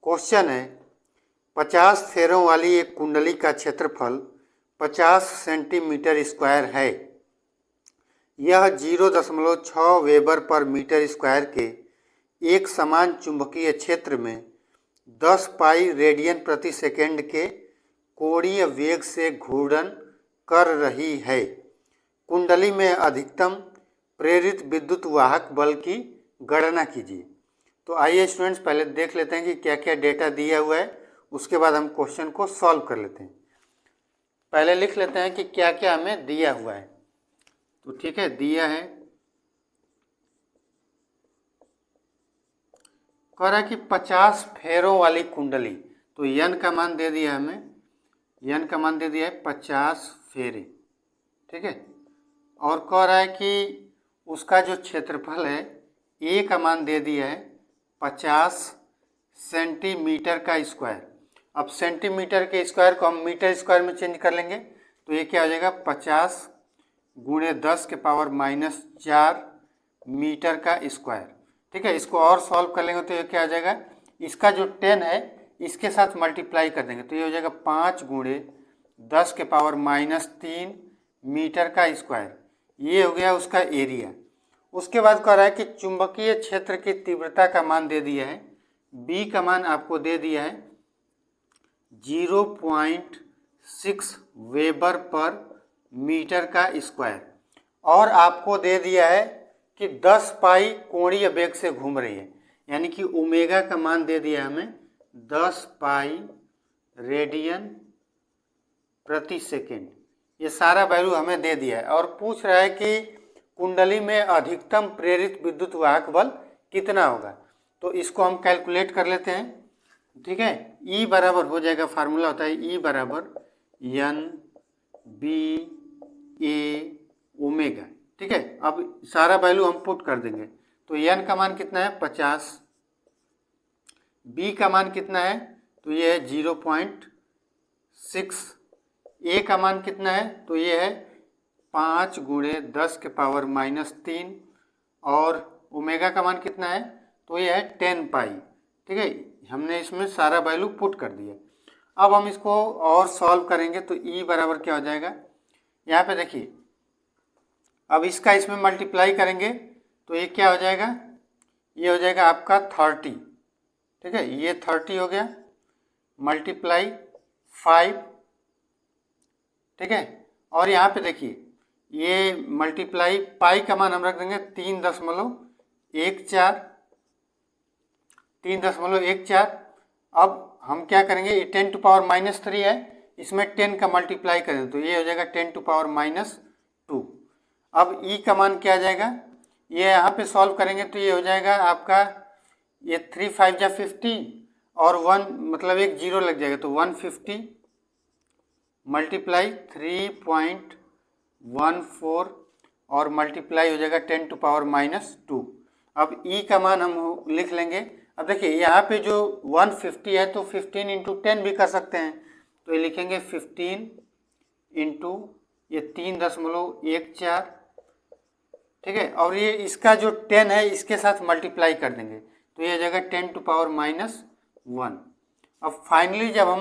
Question है 50 फेरों वाली एक कुंडली का क्षेत्रफल 50 सेंटीमीटर स्क्वायर है। यह 0.6 वेबर पर मीटर स्क्वायर के एक समान चुंबकीय क्षेत्र में 10 पाई रेडियन प्रति सेकंड के कोणीय वेग से घूर्णन कर रही है। कुंडली में अधिकतम प्रेरित विद्युत वाहक बल की गणना कीजिए। तो आइए स्टूडेंट्स पहले देख लेते हैं कि क्या क्या डेटा दिया हुआ है, उसके बाद हम क्वेश्चन को सॉल्व कर लेते हैं। पहले लिख लेते हैं कि क्या क्या हमें दिया हुआ है। तो ठीक है, दिया है कह रहा है कि 50 फेरों वाली कुंडली, तो यन का मान दे दिया हमें, यन का मान दे दिया है 50 फेरे, ठीक है। और कह रहा है कि उसका जो क्षेत्रफल है ए का मान दे दिया है 50 सेंटीमीटर का स्क्वायर। अब सेंटीमीटर के स्क्वायर को हम मीटर स्क्वायर में चेंज कर लेंगे, तो ये क्या हो जाएगा 50 गुणे 10 के पावर -4 मीटर का स्क्वायर, ठीक है। इसको और सॉल्व कर लेंगे तो ये क्या हो जाएगा, इसका जो 10 है इसके साथ मल्टीप्लाई कर देंगे तो ये हो जाएगा 5 गुणे 10 के पावर -3 मीटर का स्क्वायर। ये हो गया उसका एरिया। उसके बाद कह रहा है कि चुंबकीय क्षेत्र की तीव्रता का मान दे दिया है, बी का मान आपको दे दिया है 0.6 वेबर पर मीटर का स्क्वायर, और आपको दे दिया है कि 10 पाई कोणीय वेग से घूम रही है, यानी कि ओमेगा का मान दे दिया हमें 10 पाई रेडियन प्रति सेकेंड। ये सारा वैल्यू हमें दे दिया है और पूछ रहा है कि कुंडली में अधिकतम प्रेरित विद्युत वाहक बल कितना होगा। तो इसको हम कैलकुलेट कर लेते हैं, ठीक है। ई बराबर हो जाएगा, फार्मूला होता है ई बराबर एन बी ए ओमेगा, ठीक है। अब सारा वैल्यू हम पुट कर देंगे, तो एन का मान कितना है 50, बी का मान कितना है तो ये है 0.6, ए का मान कितना है तो ये है 5 गुणे 10 के पावर -3, और ओमेगा का मान कितना है तो ये है 10 पाई, ठीक है। हमने इसमें सारा वैल्यू पुट कर दिया। अब हम इसको और सॉल्व करेंगे तो ई बराबर क्या हो जाएगा, यहाँ पे देखिए, अब इसका इसमें मल्टीप्लाई करेंगे तो ये क्या हो जाएगा, ये हो जाएगा आपका 30, ठीक है। ये 30 हो गया मल्टीप्लाई 5, ठीक है। और यहाँ पे देखिए ये मल्टीप्लाई पाई का मान हम रख देंगे 3.14। अब हम क्या करेंगे, ये 10 टू पावर -3 है, इसमें 10 का मल्टीप्लाई करें तो ये हो जाएगा 10 टू पावर -2। अब ई का मान क्या आ जाएगा, ये यहाँ पे सॉल्व करेंगे तो ये हो जाएगा आपका, ये 3 5 जा 50 और 1 मतलब एक जीरो लग जाएगा तो 150 मल्टीप्लाई 3.14 और मल्टीप्लाई हो जाएगा 10 टू पावर -2। अब ई का मान हम लिख लेंगे। अब देखिए यहाँ पे जो 150 है तो 15 इंटू 10 भी कर सकते हैं, तो ये लिखेंगे 15 इंटू ये 3.14, ठीक है। और ये इसका जो 10 है इसके साथ मल्टीप्लाई कर देंगे तो ये हो जाएगा 10 टू पावर -1। अब फाइनली जब हम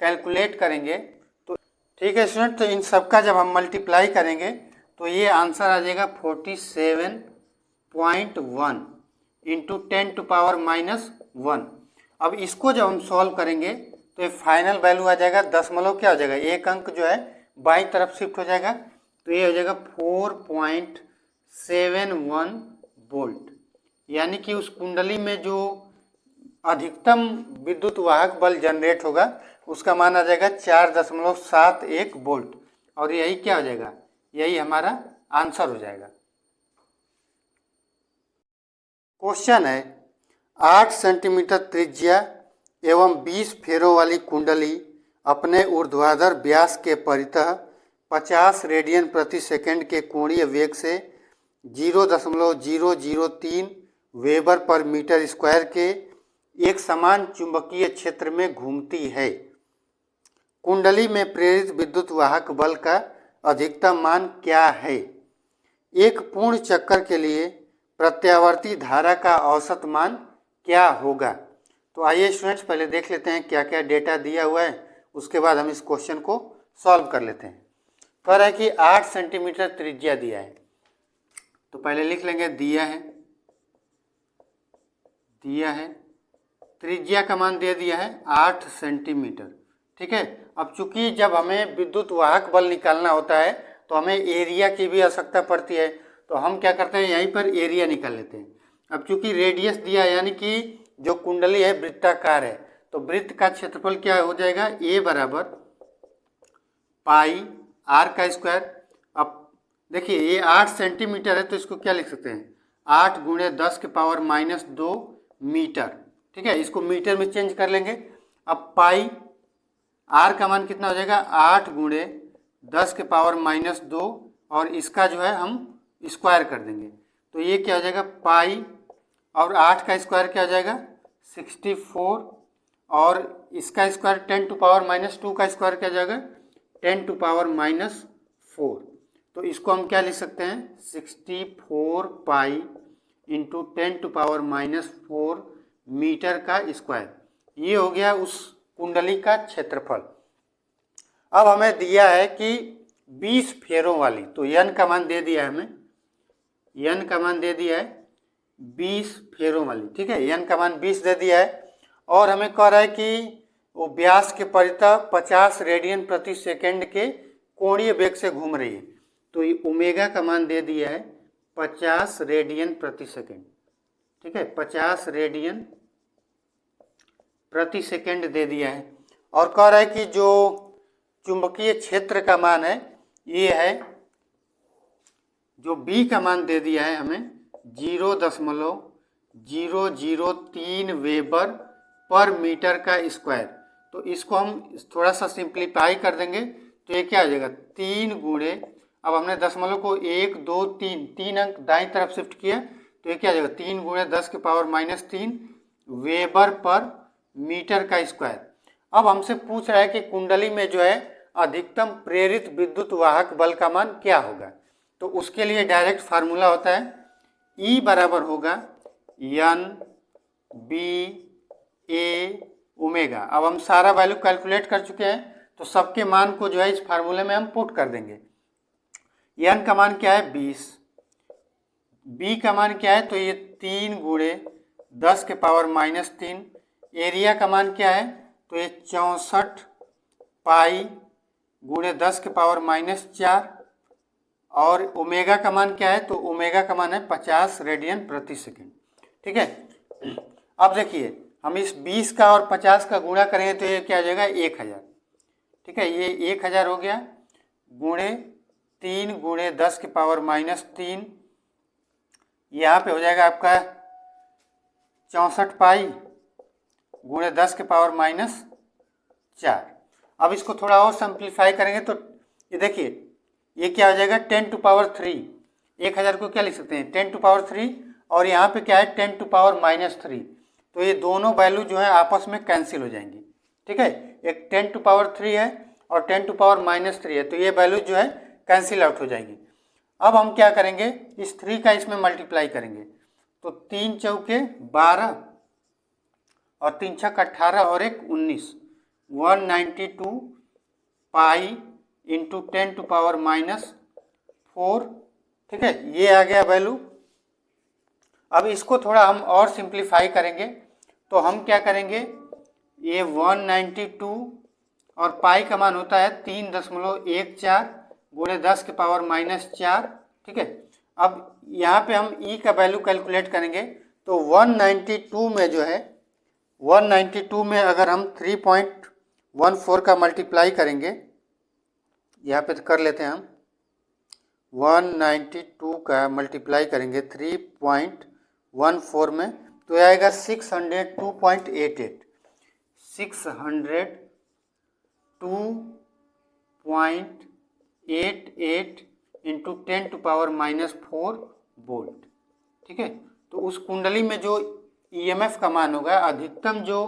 कैलकुलेट करेंगे तो ठीक है स्टूडेंट, तो इन सब का जब हम मल्टीप्लाई करेंगे तो ये आंसर आ जाएगा 47.1 इंटू 10 टू पावर -1। अब इसको जब हम सॉल्व करेंगे तो ये फाइनल वैल्यू आ जाएगा, दशमलव क्या हो जाएगा, एक अंक जो है बाईं तरफ शिफ्ट हो जाएगा तो ये हो जाएगा 4.71 वोल्ट, यानी कि उस कुंडली में जो अधिकतम विद्युत वाहक बल जनरेट होगा उसका मान आ जाएगा 4.71 वोल्ट, और यही क्या हो जाएगा, यही हमारा आंसर हो जाएगा। क्वेश्चन है 8 सेंटीमीटर त्रिज्या एवं 20 फेरों वाली कुंडली अपने ऊर्ध्वाधर व्यास के परितः 50 रेडियन प्रति सेकंड के कोणीय वेग से 0.003 वेबर पर मीटर स्क्वायर के एक समान चुंबकीय क्षेत्र में घूमती है। कुंडली में प्रेरित विद्युत वाहक बल का अधिकतम मान क्या है। एक पूर्ण चक्कर के लिए प्रत्यावर्ती धारा का औसत मान क्या होगा। तो आइए स्टूडेंट्स पहले देख लेते हैं क्या क्या डेटा दिया हुआ है, उसके बाद हम इस क्वेश्चन को सॉल्व कर लेते हैं। कह रहा है कि 8 सेंटीमीटर त्रिज्या दिया है, तो पहले लिख लेंगे दिया है त्रिज्या का मान दे दिया है 8 सेंटीमीटर। ठीक है, अब चूंकि जब हमें विद्युत वाहक बल निकालना होता है तो हमें एरिया की भी आवश्यकता पड़ती है, तो हम क्या करते हैं यहीं पर एरिया निकाल लेते हैं। अब चूंकि रेडियस दिया है यानी कि जो कुंडली है वृत्ताकार है, तो वृत्त का क्षेत्रफल क्या हो जाएगा, ए बराबर पाई आर का स्क्वायर। अब देखिए ये 8 सेंटीमीटर है तो इसको क्या लिख सकते हैं, 8 गुणे 10 के पावर -2 मीटर। ठीक है, इसको मीटर में चेंज कर लेंगे। अब पाई आर का मान कितना हो जाएगा, 8 गुणे 10 के पावर -2 और इसका जो है हम स्क्वायर कर देंगे, तो ये क्या हो जाएगा पाई और 8 का स्क्वायर क्या हो जाएगा 64 और इसका स्क्वायर 10 टू पावर -2 का स्क्वायर क्या हो जाएगा 10 टू पावर -4। तो इसको हम क्या लिख सकते हैं 64 pi into 10 to power -4 metre का स्क्वायर। ये हो गया उस कुंडली का क्षेत्रफल। अब हमें दिया है कि 20 फेरों वाली, तो n का मान दे दिया है हमें, n का मान दे दिया है 20 फेरों वाली। ठीक है, n का मान 20 दे दिया है और हमें कह रहा है कि वो व्यास के परितः 50 रेडियन प्रति सेकंड के कोणीय वेग से घूम रही है, तो ये ओमेगा का मान दे दिया है 50 रेडियन प्रति सेकंड। ठीक है, 50 रेडियन प्रति सेकंड दे दिया है और कह रहा है कि जो चुंबकीय क्षेत्र का मान है ये है, जो B का मान दे दिया है हमें 0.003 वेबर पर मीटर का स्क्वायर। तो इसको हम थोड़ा सा सिंप्लीफाई कर देंगे तो ये क्या आ जाएगा 3 गुणे, अब हमने दशमलव को 1 2 3 अंक दाईं तरफ शिफ्ट किया, तो ये क्या आ जाएगा 3 गुणे 10 के पावर -3 वेबर पर मीटर का स्क्वायर। अब हमसे पूछ रहा है कि कुंडली में जो है अधिकतम प्रेरित विद्युत वाहक बल का मान क्या होगा, तो उसके लिए डायरेक्ट फार्मूला होता है E बराबर होगा N B A ओमेगा। अब हम सारा वैल्यू कैलकुलेट कर चुके हैं, तो सबके मान को जो है इस फार्मूले में हम पुट कर देंगे। N का मान क्या है 20, B का मान क्या है, तो ये 3 गुणे 10 के पावर -3, एरिया का मान क्या है, तो ये 64 पाई गुणे 10 के पावर -4 और ओमेगा का मान क्या है, तो ओमेगा का मान है 50 रेडियन प्रति सेकंड। ठीक है, अब देखिए हम इस 20 का और 50 का गुणा करेंगे तो ये क्या आ जाएगा 1000। ठीक है, ये 1000 हो गया गुणे 3 गुणे 10 के पावर -3, यहाँ पे हो जाएगा आपका 64 पाई गुणे 10 के पावर -4। अब इसको थोड़ा और सिंप्लीफाई करेंगे तो ये देखिए ये क्या हो जाएगा 10 टू पावर 3, 1000 को क्या लिख सकते हैं 10 टू पावर 3 और यहाँ पे क्या है 10 टू पावर -3, तो ये दोनों वैल्यू जो है आपस में कैंसिल हो जाएंगी। ठीक है, एक 10 टू पावर 3 है और 10 टू पावर -3 है, तो ये वैल्यू जो है कैंसिल आउट हो जाएगी। अब हम क्या करेंगे इस 3 का इसमें मल्टीप्लाई करेंगे, तो 3 चौके 12 और 3 छक 18 और 1 19, 192 पाई इंटू 10 टू पावर -4। ठीक है, ये आ गया वैल्यू। अब इसको थोड़ा हम और सिंप्लीफाई करेंगे तो हम क्या करेंगे, ये 192 और पाई का मान होता है 3.14 गुणे 10 के पावर -4। ठीक है, अब यहाँ पे हम E का वैल्यू कैलकुलेट करेंगे तो 192 में जो है 192 में अगर हम 3.14 का मल्टीप्लाई करेंगे, यहाँ पे तो कर लेते हैं हम 192 का मल्टीप्लाई करेंगे 3.14 में तो आएगा 602.88, 602.88 इंटू 10 टू पावर -4 वोल्ट। ठीक है, तो उस कुंडली में जो ईएमएफ का मान होगा, अधिकतम जो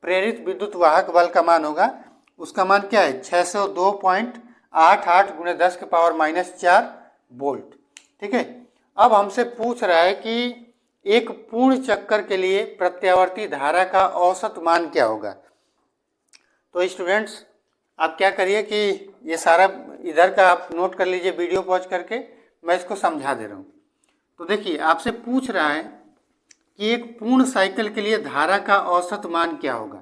प्रेरित विद्युत वाहक बल का मान होगा, उसका मान क्या है 602.88 गुणे 10 के पावर -4 वोल्ट। ठीक है, अब हमसे पूछ रहा है कि एक पूर्ण चक्कर के लिए प्रत्यावर्ती धारा का औसत मान क्या होगा। तो स्टूडेंट्स आप क्या करिए कि ये सारा इधर का आप नोट कर लीजिए, वीडियो पॉज करके मैं इसको समझा दे रहा हूँ। तो देखिए आपसे पूछ रहा है कि एक पूर्ण साइकिल के लिए धारा का औसत मान क्या होगा।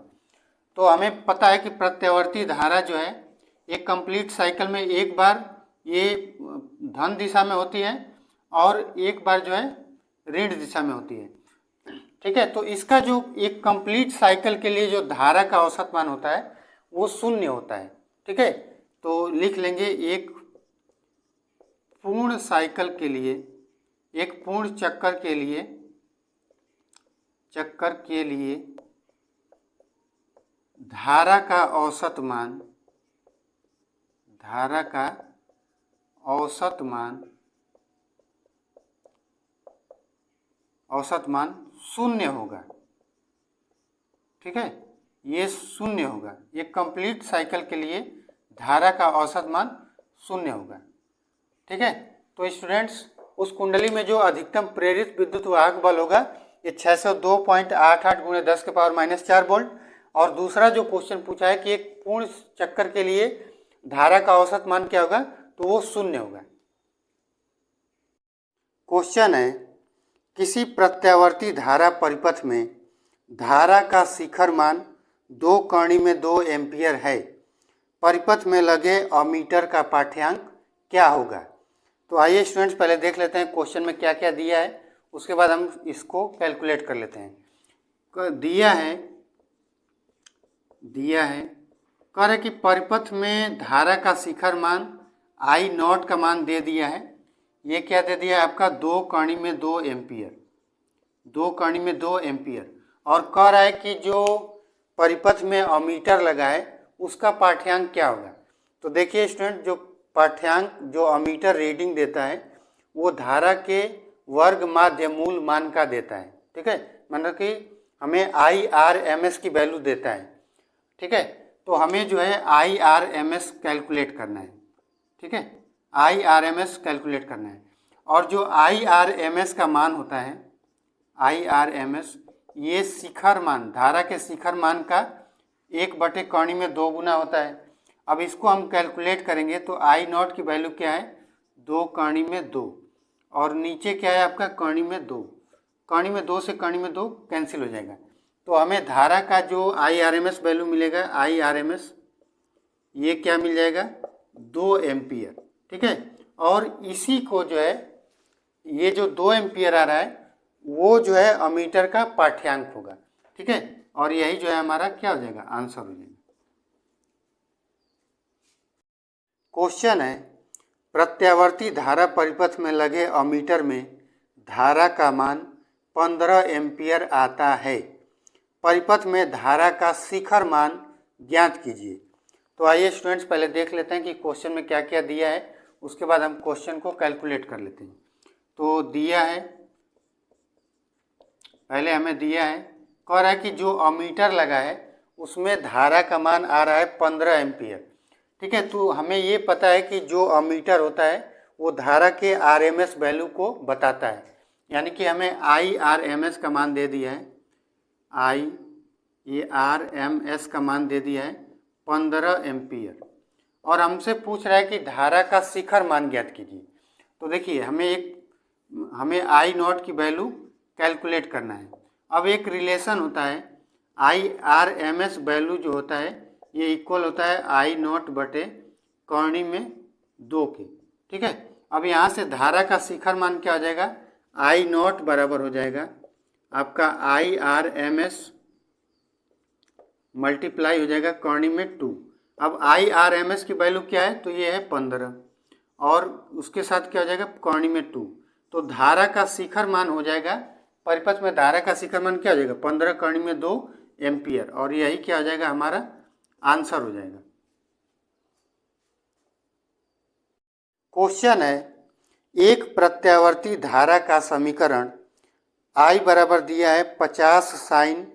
तो हमें पता है कि प्रत्यावर्ती धारा जो है एक कंप्लीट साइकिल में एक बार ये धन दिशा में होती है और एक बार जो है ऋण दिशा में होती है। ठीक है, तो इसका जो एक कंप्लीट साइकिल के लिए जो धारा का औसत मान होता है वो 0 होता है। ठीक है, तो लिख लेंगे एक पूर्ण साइकिल के लिए, एक पूर्ण चक्कर के लिए धारा का औसत मान, धारा का औसत मान 0 होगा। ठीक है, ये 0 होगा। एक कंप्लीट साइकिल के लिए धारा का औसत मान 0 होगा। ठीक है, तो स्टूडेंट्स उस कुंडली में जो अधिकतम प्रेरित विद्युत वाहक बल होगा ये 602.88 × 10⁻⁴ वोल्ट। और दूसरा जो क्वेश्चन पूछा है कि एक पूर्ण चक्कर के लिए धारा का औसत मान क्या होगा, तो वो 0 होगा। क्वेश्चन है किसी प्रत्यावर्ती धारा परिपथ में धारा का शिखर मान 2 कर्ण में 2 एम्पियर है, परिपथ में लगे अमीटर का पाठ्यांक क्या होगा। तो आइए स्टूडेंट्स पहले देख लेते हैं क्वेश्चन में क्या क्या दिया है, उसके बाद हम इसको कैलकुलेट कर लेते हैं। दिया है कह रहे कि परिपथ में धारा का शिखर मान I0 का मान दे दिया है। ये क्या दे दिया है आपका 2 कर्ण में 2 एम्पियर, 2 कर्ण में 2 एम्पियर। और कह रहा है कि जो परिपथ में अमीटर लगा है उसका पाठ्यांक क्या होगा। तो देखिए स्टूडेंट जो पाठ्यांक जो अमीटर रीडिंग देता है वो धारा के वर्ग माध्य मूल मान का देता है। ठीक है, मतलब कि हमें IRMS की वैल्यू देता है। ठीक है, तो हमें जो है IRMS कैलकुलेट करना है। ठीक है, IRMS कैलकुलेट करना है। और जो IRMS का मान होता है, IRMS ये शिखर मान, धारा के शिखर मान का 1/2 में 2 गुना होता है। अब इसको हम कैलकुलेट करेंगे तो I0 की वैल्यू क्या है 2 कर्ण में 2 और नीचे क्या है आपका कर्ण में 2, कर्ण में 2 से कर्ण में 2 कैंसिल हो जाएगा। तो हमें धारा का जो IRMS वैल्यू मिलेगा, IRMS ये क्या मिल जाएगा 2 एम्पियर। ठीक है, और इसी को जो है ये जो 2 एम्पियर आ रहा है वो जो है अमीटर का पाठ्यांक होगा। ठीक है, और यही जो है हमारा क्या हो जाएगा आंसर हो जाएगा। क्वेश्चन है प्रत्यावर्ती धारा परिपथ में लगे अमीटर में धारा का मान 15 एम्पियर आता है, परिपथ में धारा का शिखर मान ज्ञात कीजिए। तो आइए स्टूडेंट्स पहले देख लेते हैं कि क्वेश्चन में क्या क्या दिया है, उसके बाद हम क्वेश्चन को कैलकुलेट कर लेते हैं। तो दिया है, पहले हमें दिया है, कह रहा है कि जो अमीटर लगा है उसमें धारा का मान आ रहा है 15 एम्पियर। ठीक है, तो हमें ये पता है कि जो अमीटर होता है वो धारा के RMS वैल्यू को बताता है, यानी कि हमें IRMS का मान दे दिया है, IRMS का मान दे दिया है 15 एम्पियर। और हमसे पूछ रहा है कि धारा का शिखर मान ज्ञात कीजिए। तो देखिए हमें I0 की वैल्यू कैलकुलेट करना है। अब एक रिलेशन होता है IRMS वैल्यू जो होता है ये इक्वल होता है I0 बटे कर्ण में 2 के। ठीक है, अब यहाँ से धारा का शिखर मान क्या हो जाएगा, I0 बराबर हो जाएगा आपका IRMS मल्टीप्लाई हो जाएगा कर्ण में 2। अब IRMS की वैल्यू क्या है, तो ये है 15 और उसके साथ क्या हो जाएगा कर्ण में 2। तो धारा का शिखर मान हो जाएगा, परिपथ में धारा का शिखर मान क्या हो जाएगा 15 कर्ण में 2 एम्पियर, और यही क्या हो जाएगा हमारा आंसर हो जाएगा। क्वेश्चन है एक प्रत्यावर्ती धारा का समीकरण I बराबर दिया है 50 sin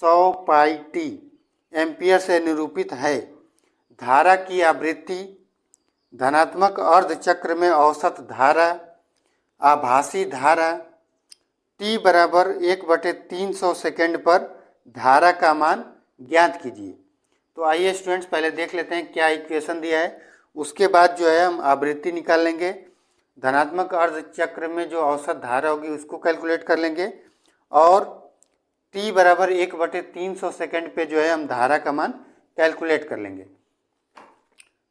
100 पाई t एम्पियर से निरूपित है। धारा की आवृत्ति, धनात्मक अर्धचक्र में औसत धारा, आभासी धारा, t बराबर 1/300 सेकेंड पर धारा का मान ज्ञात कीजिए। तो आइए स्टूडेंट्स पहले देख लेते हैं क्या इक्वेशन दिया है, उसके बाद जो है हम आवृत्ति निकाल लेंगे, धनात्मक अर्ध चक्र में जो औसत धारा होगी उसको कैलकुलेट कर लेंगे, और t बराबर 1/300 सेकेंड पे जो है हम धारा का मान कैलकुलेट कर लेंगे।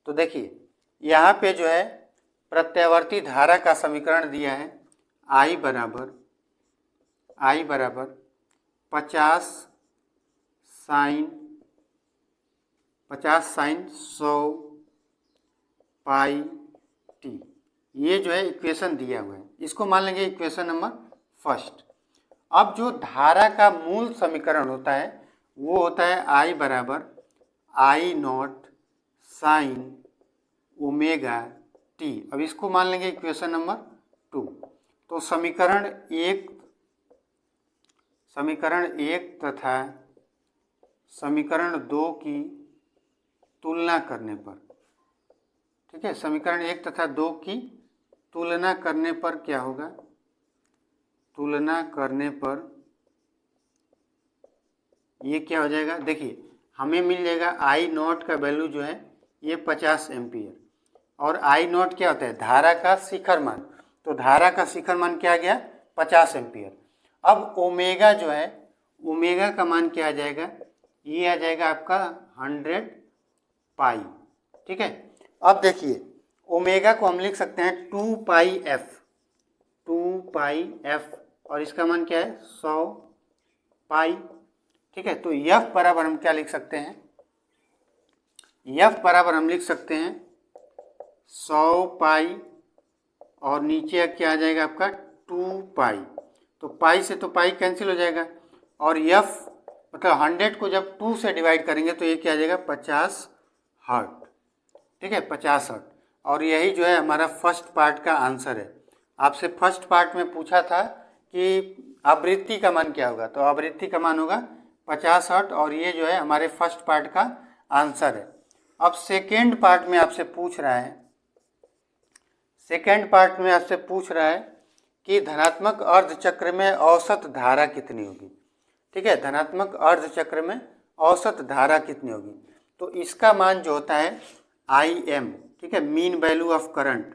तो देखिए यहाँ पे जो है प्रत्यावर्ती धारा का समीकरण दिया है I बराबर 50 साइन 100 पाई टी, ये जो है इक्वेशन दिया हुआ है, इसको मान लेंगे इक्वेशन नंबर फर्स्ट। अब जो धारा का मूल समीकरण होता है वो होता है I बराबर I0 साइन ओमेगा टी। अब इसको मान लेंगे इक्वेशन नंबर 2। तो समीकरण एक तथा समीकरण 2 की तुलना करने पर, ठीक है, समीकरण 1 तथा 2 की तुलना करने पर क्या होगा, तुलना करने पर ये क्या हो जाएगा, देखिए हमें मिल जाएगा I0 का वैल्यू जो है ये 50 एम्पियर, और I0 क्या होता है, धारा का शिखर मान। तो धारा का शिखर मान क्या आ गया, 50 एम्पियर। अब ओमेगा जो है, ओमेगा का मान क्या आ जाएगा, ये आ जाएगा आपका 100 पाई, ठीक है। अब देखिए ओमेगा को हम लिख सकते हैं 2 पाई एफ, और इसका मान क्या है 100 पाई, ठीक है। तो एफ बराबर हम क्या लिख सकते हैं, एफ बराबर हम लिख सकते हैं 100 पाई, और नीचे क्या आ जाएगा आपका 2 पाई। तो पाई से तो पाई कैंसिल हो जाएगा, और एफ मतलब 100 को जब 2 से डिवाइड करेंगे तो ये क्या आ जाएगा 50 हर्ट्ज, ठीक है, 50 हर्ट्ज। और यही जो है हमारा फर्स्ट पार्ट का आंसर है। आपसे फर्स्ट पार्ट में पूछा था कि आवृत्ति का मान क्या होगा, तो आवृत्ति का मान होगा 50 हर्ट्ज, और ये जो है हमारे फर्स्ट पार्ट का आंसर है। अब सेकेंड पार्ट में आपसे पूछ रहा है, सेकेंड पार्ट में आपसे पूछ रहा है कि धनात्मक अर्ध चक्र में औसत धारा कितनी होगी, ठीक है, धनात्मक अर्ध चक्र में औसत धारा कितनी होगी। तो इसका मान जो होता है IM, ठीक है, मीन वैल्यू ऑफ करंट।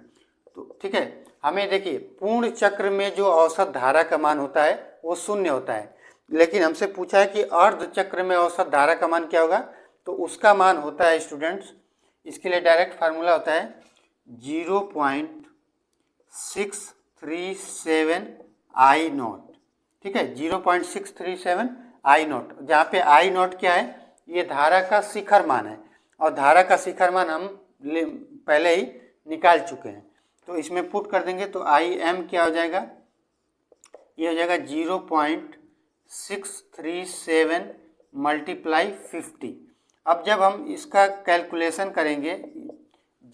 तो ठीक है, हमें देखिए पूर्ण चक्र में जो औसत धारा का मान होता है वो 0 होता है, लेकिन हमसे पूछा है कि अर्ध चक्र में औसत धारा का मान क्या होगा, तो उसका मान होता है स्टूडेंट्स, इसके लिए डायरेक्ट फार्मूला होता है 0.637 I0, ठीक है, 0.637 I0, जहाँ पे I0 क्या है, ये धारा का शिखर मान है, और धारा का शिखर मान हम पहले ही निकाल चुके हैं। तो इसमें पुट कर देंगे तो IM क्या हो जाएगा, ये हो जाएगा 0.637 मल्टीप्लाई 50। अब जब हम इसका कैलकुलेशन करेंगे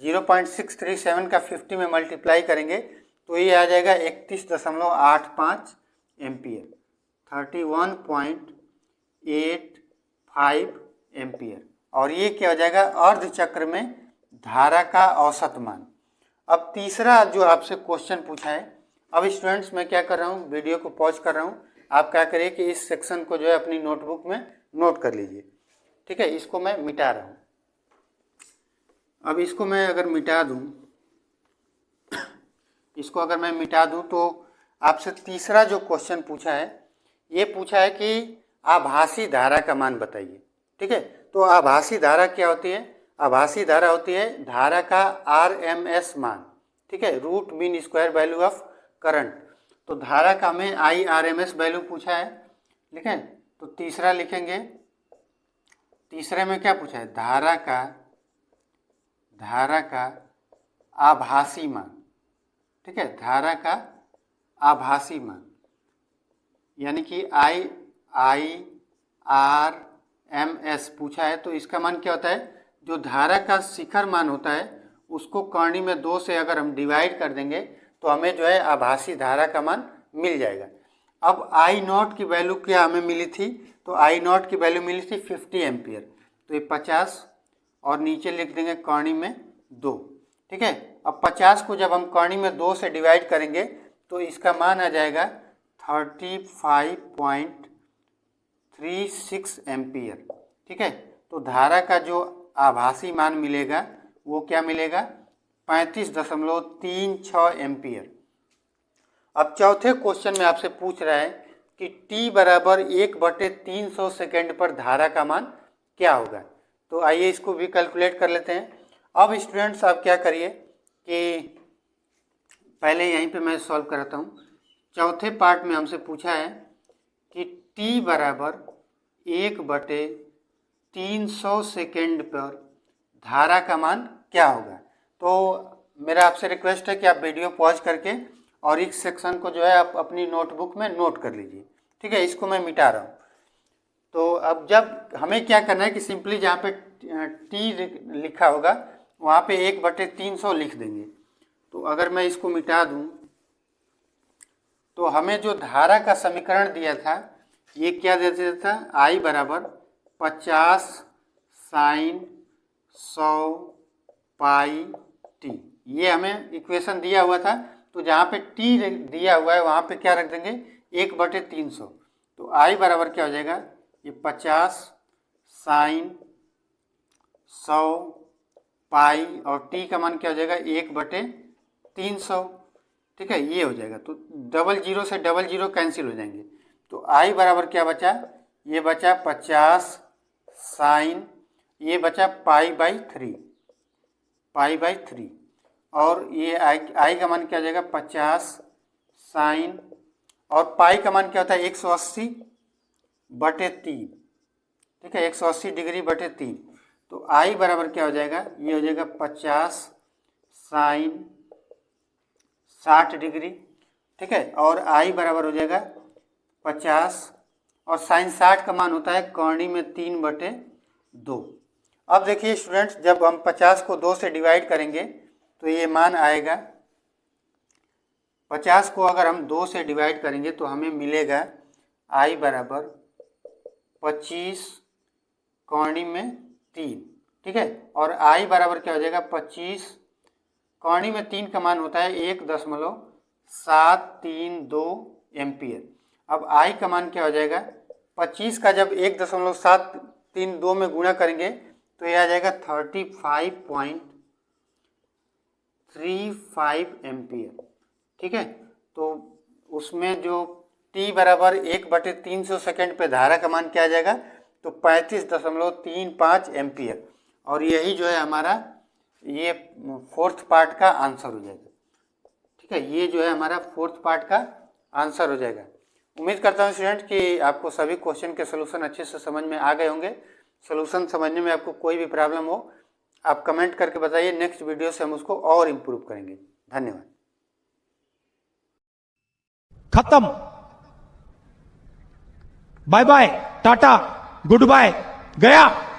0.637 का 50 में मल्टीप्लाई करेंगे तो ये आ जाएगा 31.85 एम्पियर, 31.85 एम्पियर, और ये क्या हो जाएगा अर्ध चक्र में धारा का औसत मान। अब तीसरा जो आपसे क्वेश्चन पूछा है, अब स्टूडेंट्स मैं क्या कर रहा हूँ, वीडियो को पॉज कर रहा हूँ, आप क्या करिए कि इस सेक्शन को जो है अपनी नोटबुक में नोट कर लीजिए, ठीक है। इसको मैं मिटा रहा हूँ। अब इसको मैं अगर मिटा दूँ, इसको अगर मैं मिटा दूँ तो आपसे तीसरा जो क्वेश्चन पूछा है, ये पूछा है कि आभासी धारा का मान बताइए, ठीक है। तो आभासी धारा क्या होती है, आभासी धारा होती है धारा का RMS मान, ठीक है, root mean square value of current. तो धारा का हमें IRMS वैल्यू पूछा है, ठीक है। तो तीसरा लिखेंगे, तीसरे में क्या पूछा है, धारा का आभासी मान, ठीक है, धारा का आभासी मान, यानी कि IRMS पूछा है। तो इसका मान क्या होता है, जो धारा का शिखर मान होता है उसको कॉर्णी में 2 से अगर हम डिवाइड कर देंगे तो हमें जो है आभासी धारा का मान मिल जाएगा। अब I0 की वैल्यू क्या हमें मिली थी, तो I0 की वैल्यू मिली थी 50 एम्पियर, तो ये 50 और नीचे लिख देंगे कॉर्णी में 2, ठीक है। अब 50 को जब हम कॉर्णी में 2 से डिवाइड करेंगे तो इसका मान आ जाएगा 35.36 एम्पियर। ठीक है, तो धारा का जो आभासी मान मिलेगा वो क्या मिलेगा, 35.36 एम्पियर। अब चौथे क्वेश्चन में आपसे पूछ रहा है कि t बराबर 1/300 सेकेंड पर धारा का मान क्या होगा। तो आइए इसको भी कैलकुलेट कर लेते हैं। अब स्टूडेंट्स आप क्या करिए कि पहले यहीं पे मैं सॉल्व कराता हूँ। चौथे पार्ट में हमसे पूछा है कि t बराबर 1/300 सेकेंड पर धारा का मान क्या होगा। तो मेरा आपसे रिक्वेस्ट है कि आप वीडियो पॉज करके और इस सेक्शन को जो है आप अपनी नोटबुक में नोट कर लीजिए। ठीक है, इसको मैं मिटा रहा हूँ। तो अब जब हमें क्या करना है कि सिंपली जहाँ पे टी लिखा होगा वहाँ पे 1/300 लिख देंगे। तो अगर मैं इसको मिटा दूँ तो हमें जो धारा का समीकरण दिया था ये क्या दे दिया था, I बराबर 50 sin 100 पाई टी, ये हमें इक्वेशन दिया हुआ था। तो जहाँ पे टी दिया हुआ है वहाँ पे क्या रख देंगे, 1/300। तो I बराबर क्या हो जाएगा, ये 50 sin 100 पाई और टी का मान क्या हो जाएगा 1/300। ठीक है, ये हो जाएगा। तो 00 से 00 कैंसिल हो जाएंगे। तो I बराबर क्या बचा, ये बचा 50 साइन, ये बचा पाई/3 और ये I का मान क्या हो जाएगा 50 साइन और पाई का मान क्या होता है 180/3। ठीक है, 180°/3। तो I बराबर क्या हो जाएगा, ये हो जाएगा 50 साइन 60 डिग्री। ठीक है, और I बराबर हो जाएगा 50 और साइन 60 का मान होता है कर्णी में 3/2। अब देखिए स्टूडेंट्स, जब हम 50 को 2 से डिवाइड करेंगे तो ये मान आएगा, 50 को अगर हम 2 से डिवाइड करेंगे तो हमें मिलेगा I बराबर 25 कर्णी में 3। ठीक है, और I बराबर क्या हो जाएगा 25 कर्णी में 3 का मान होता है 1.732 एम्पियर। अब I का मान क्या हो जाएगा, 25 का जब 1.732 में गुणा करेंगे तो ये आ जाएगा 35.35 एम्पियर। ठीक है, तो उसमें जो t बराबर 1/300 सेकेंड पे धारा का मान क्या आ जाएगा, तो 35.35 एम्पियर। और यही जो है हमारा ये फोर्थ पार्ट का आंसर हो जाएगा। ठीक है, ये जो है हमारा फोर्थ पार्ट का आंसर हो जाएगा। उम्मीद करता हूँ स्टूडेंट कि आपको सभी क्वेश्चन के सलूशन अच्छे से समझ में आ गए होंगे। सलूशन समझने में आपको कोई भी प्रॉब्लम हो आप कमेंट करके बताइए, नेक्स्ट वीडियो से हम उसको और इम्प्रूव करेंगे। धन्यवाद। खत्म, bye bye, tata, good bye, गया।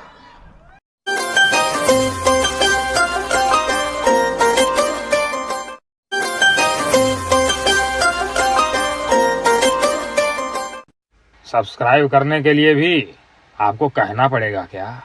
सब्सक्राइब करने के लिए भी आपको कहना पड़ेगा क्या?